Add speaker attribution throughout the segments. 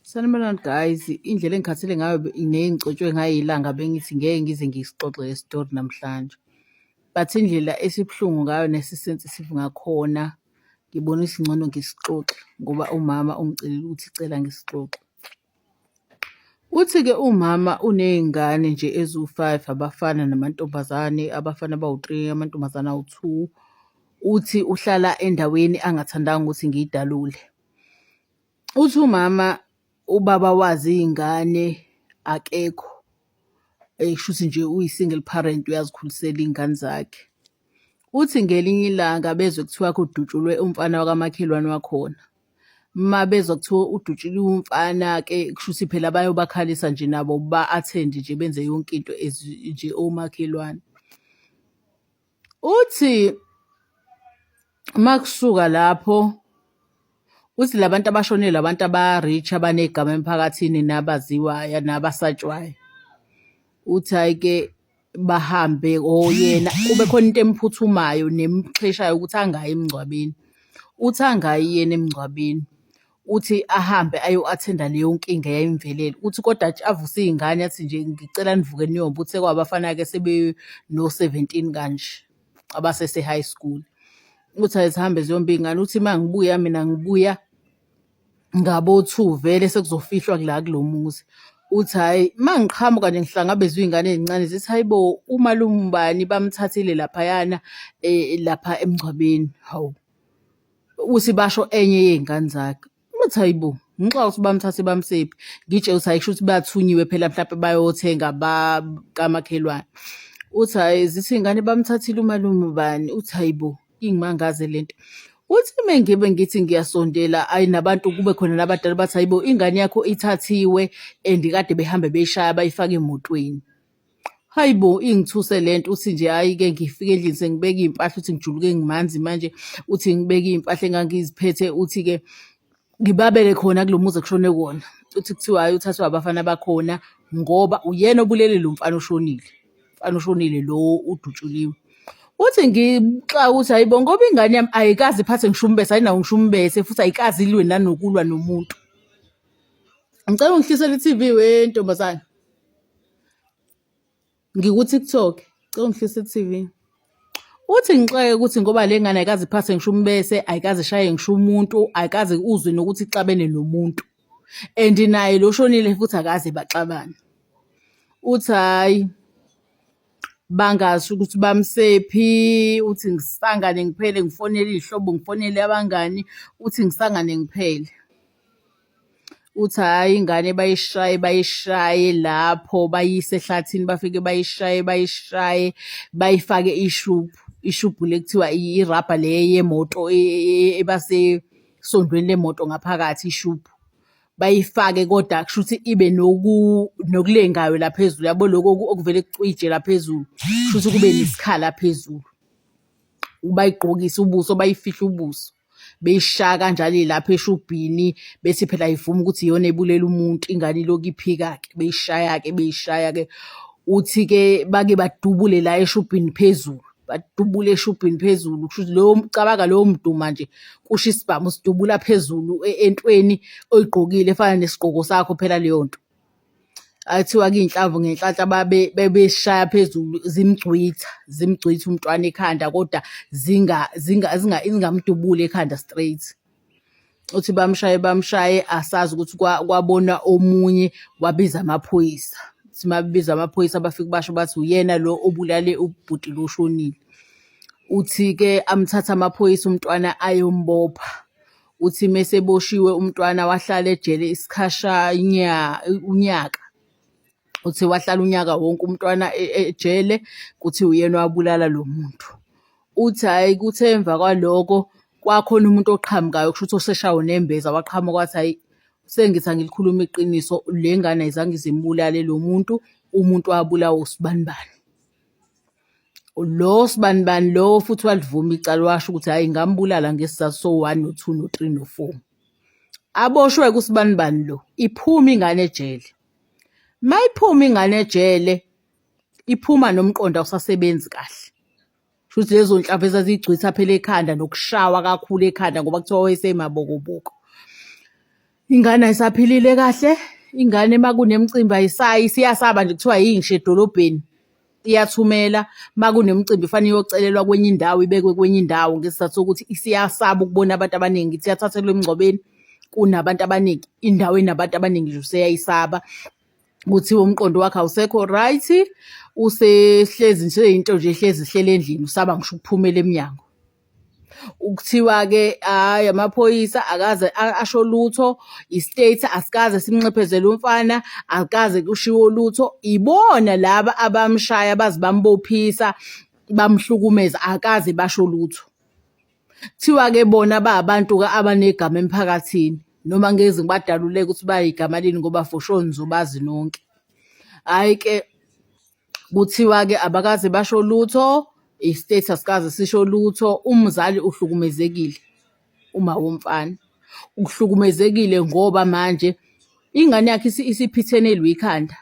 Speaker 1: Sanibonani guys, indlela engikhathele ngayo nengicotshwe ngayo ilanga bengithi ngeke ngize ngisixoxe le story namhlanje. But indlela esibuhlungu ngayo nesi-sensitive ngakhona, ngibona isingcono ngisixoxe ngoba umama ungicelile ukuthi cela ngisixoxe. Uthi-ke umama uney'ngane nje eziwu-5, abafana namantombazane, abafana bawu-3, amantombazane awu-2. Uthi uhlala endaweni angathandanga ukuthi ngiyidalule. Uthi umama ubaba wazi iy'ngane akekho, kushuthi nje uyi-single parent uyazikhulisela iy'ngane zakhe. Uthi ngelinye ilanga bezwe kuthiwa kudutshulwe umfana wakamakhelwane wakhona. Ma bezwa kuthiwa udutshuliwe umfana-ke kushuthi phela bayobakhalisa nje nabo ba-attend nje benze yonke into nje omakhelwane. Uthi makusuka lapho, uthi labantu abashonile abantu aba-rich abanegama emphakathini nabaziwayo nabasatshwayo. Uthi hhayi-ke bahambe yena kube khona into emphuthumayo nemxheshayo ukuthi angayi emngcwabeni. Uthi angayi yena emngcwabeni, uthi ahambe ayo-attend-a leyo nkinga eyayimvelele. Uthi kodwa avuse iy'ngane athi nje ngicela nivuke niyomba. Uthi sekwabafana-ke sebeno-17 kanje abasese-high school. Uthi azihambe ziyomba iy'ngane. Uthi uma ngibuya mina ngibuya ngabo-2 vele sekuzofihlwa la kulo muzi. Uthi hhayi uma ngiqhamuka nje ngihlangabezwe iy'ngane ey'ncane zithi hayi bo umalume ubani bamthathile laphayana lapha emngcwabeni, hawu. Uthi basho enye yey'ngane zakhe. Uthi hayi bo ngixoxa ukuthi bamthathe bamsephi, ngitshela ukuthi hhayi kushuthi bathunyiwe phela mhlampe bayothenga kamakhelwane. Uthi hhayi zithi iy'ngane bamthathile umalume ubani. Uthi hayi bo ingimangaze lento. Uthi mengibe ngithi ngiyasondela ayi nabantu kube khona nabadala bathi hayi bo ingane yakho ithathiwe and kade behambe beyishaya bayifaka emotweni. Hayi bo ingithuse lento. Uthi nje hhayi-ke ngifike endlini sengibeka iy'mpahla, uthi ngijuluke ngimanzi manje. Uthi ngibeka iy'mpahla engangiziphethe. Uthi-ke ngibabele khona kulo muzi ekushone kuwona. Uthi kuthiwa hhayi uthathwa abafana bakhona ngoba uyena obulele lo mfana oshonile, mfana oshonile lo udutshuliwe. Uthi ngixaka ukuthi hayi bo ngoba ingane yami ayikazi iphathe ngisho umbese, ayinawo ngisho umbese futhi ayikazi ilwe nanokulwa nomuntu. Ngicela ungihlisele i-T_V wentombazane, ngiku-TikTok, ngicela ungihlisele i-T_V. Uthi ngixake ukuthi ngoba le ngane ayikazi iphathe ngisho umbese, ayikazi ishaye ngisho umuntu, ayikazi uzwe nokuthi ixabene nomuntu and naye lo shonile futhi akaze baxabana. Uthi hhayi bangasho ukuthi bamsephi. Uthi ngisangane ngiphele ngifonele iy'hlobo, ngifonele abangani. Uthi ngisangane ngiphele. Uthi hhayi ingane bayishaye lapho bayise ehlathini, bafike bayishaye bayifake ishubhu le kuthiwa irabha le yemoto ebasesondweni lemoto ngaphakathi ishubhu. Bayifake kodwa kushuthi ibe nokulengayo la phezulu, yabo lokho okuvele kucije la phezulu, kushuthi kube nesikhala phezulu. Bayigqokise ubuso, bayifihle ubuso, beyishaya kanjalo lapha eshubhini bethi phela ayivumi ukuthi iyona ebulela umuntu, ingane ilokhu iphika-ke beyishaya-ke. Uthi-ke bake badubule la eshubhini phezulu, badubule eshubhini phezulu, kushuthi cabanga lowo mduma nje kusho isibhamu sidubula phezulu entweni oyigqokile efana nesigqoko sakho phela leyo nto. Athiwa-ke iy'nhlamvu ngenhlanhla bebeshaya phezulu zimgcwitha umntwana ekhanda kodwa zingamdubuli ekhanda straight. Uthi bamshaye asazi ukuthi kwabona omunye wabiza amaphoyisa. Uthi mabiza amaphoyisa bafike basho bathi uyena lo obulale ubhuti lo oshonile. Uthi-ke amthatha amaphoyisa umntwana ayombopha. Uthi meseboshiwe umntwana wahlala ejele unyaka. Uthi wahlala unyaka wonke umntwana ejele, kuthi uyena owabulala lo muntu. Uthi hhayi kuthe emva kwaloko kwakhona umuntu oqhamukayo kushuthi oseshawe nembeza, waqhamuka wathi hhayi sengithi angilikhuluma iqiniso, le ngane ayizange ize imbulale lo muntu, umuntu wabulawa usibanibani. Lo sibanibani lo futhi walivuma icala, washo ukuthi hhayi ngambulala ngesizathu so-1 no-2 no-3 no-4. Aboshwe kusibanibani lo, iphuma ingane ejele. Mayiphuma ingane ejele, iphuma nomqondo awusasebenzi kahle. Shuthi lezo nhlamvu ezazigcwitha phela ekhanda nokushawa kakhulu ekhanda ngoba kuthiwa wayesemabokoboko. Ingane ayisaphilile kahle, ingane uma kunemicimbi ayisayi, isiyasaba nje kuthiwa yingisho edolobheni. Iyathumela uma kunemicimbi fanele iyocelelwa kwenye indawo, ibekwe kwenye indawo ngesizathu sokuthi isiyasaba ukubona abantu abaningi. Ithi iyathathelwa emngcwabeni kunabantu abaningi, indawo enabantu abaningi nje useyayisaba. Kuthiwa umqondo wakhe awusekho right, usehlezi nje into nje ehlezi ihleli endlini, usaba ngisho ukuphumela emnyango. Kuthiwa-ke hhayi amaphoyisa akaze asho lutho, i-state asikaze simnxephezele umfana, akukaze kushiwo lutho. Ibona laba abamshaya baze bambophisa bamhlukumeza, akaze basho lutho. Kuthiwa-ke bona ba-abantu-ke abanegama emphakathini, noma ngeze ngibadaluleke ukuthi bayigama lini ngoba for sure nizobazi nonke. Hhayi-ke kuthiwa-ke abakaze basho lutho, i-state asikaze sisho lutho. Umzali uhlukumezekile, uma womfana uhlukumezekile ngoba manje ingane yakhe isiphithenelwe ikhanda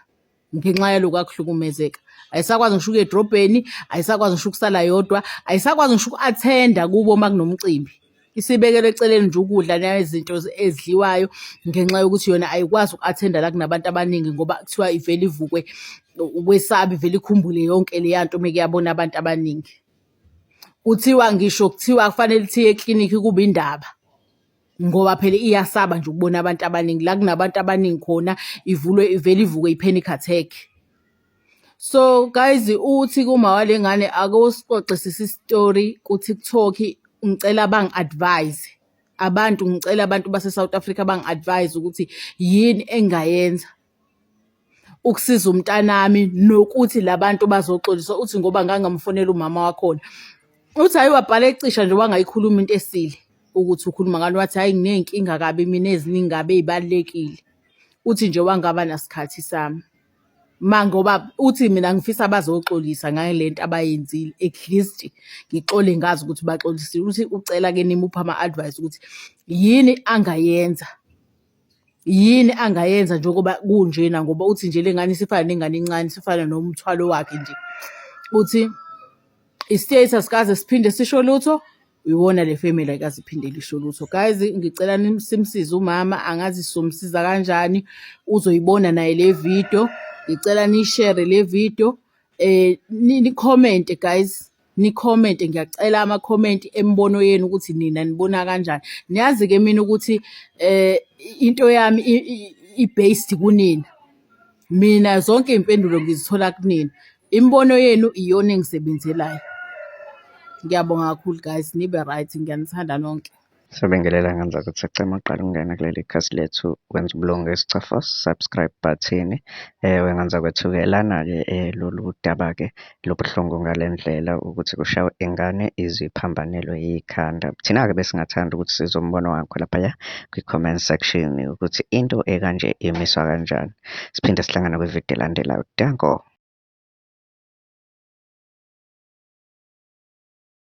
Speaker 1: ngenxa yalokhu akuhlukumezeka. Ayisakwazi ngisho ukuya edrobheni, ayisakwazi ngisho ukusala yodwa, ayisakwazi ngisho uku-athenda kubo uma kunomcimbi. Isibekelwe eceleni nje ukudla nezinto ezidliwayo ngenxa yokuthi yona ayikwazi uku-athenda la kunabantu abaningi ngoba kuthiwa ivele ivukwe ukwesaba, ivele ikhumbule yonke leya nto uma yabona abantu abaningi. Kuthiwa ngisho kuthiwa kufanele ithiye eklinikhi kube indaba ngoba phela iyasaba nje ukubona abantu abaningi, la kunabantu abaningi khona ivele ivukwe i-panic attack. So guys, uthi kuma wale ngane akusixoxisise isitori ku-TikTok, ngicela bangi-advise abantu, ngicela abantu base-South Africa bangi-advise ukuthi yini engayenza ukusiza umntanami nokuthi labantu bazoxoliswa. Uthi ngoba ngangamfonela umama wakhona, uthi hhayi wabhala ecisha nje wangayikhuluma into esile ukuthi ukhuluma ngani, wathi hhayi nginey'nkinga kabi mina eziningi kabi ey'balulekile. Uthi nje wangaba nasikhathi sami ngoba uthi mina ngifisa bazoxolisa ngayo le nto abayenzile, at least ngixole ngazi ukuthi baxolisile. Uthi ucela-ke nimuphe ama-advice ukuthi yini angayenza, yini angayenza njengoba kunjena, ngoba uthi nje le ngane isifana nengane encane, isifana nomthwalo wakhe nje. Uthi i-state asikaze siphinde sisho lutho, iwona le family ayikaze iphinde lisho lutho. Guys, ngicela simsize umama, angazi sizomsiza kanjani, uzoyibona naye le video. Ngicela niyishare le video, ni-comment guys, ni-comment, ngiyacela ama-comment embono yenu ukuthi nina nibona kanjani. Niyazi-ke mina ukuthi into yami i-based kunina, mina zonke iy'mpendulo ngizithola kunina, imibono yenu iyona engisebenzelayo. Ngiyabonga kakhulu guys, nibe right, ngiyanithanda nonke.
Speaker 2: Sibingelela ngenza ukuthi ecema uqala ukungena kuleli khasi lethu, wenza ubulungu esicafo subscribe button. Wengenza kwethu-ke lana-ke lolu daba-ke lobuhlungu ngale ndlela ukuthi kushawe ingane iziphambanelwe yikhanda. Thina-ke besingathanda ukuthi sizwe umbono wakho laphaya kwi-comment section ukuthi into ekanje imiswa kanjani. Siphinde sihlangana kwividiyo elandelayo. Danko.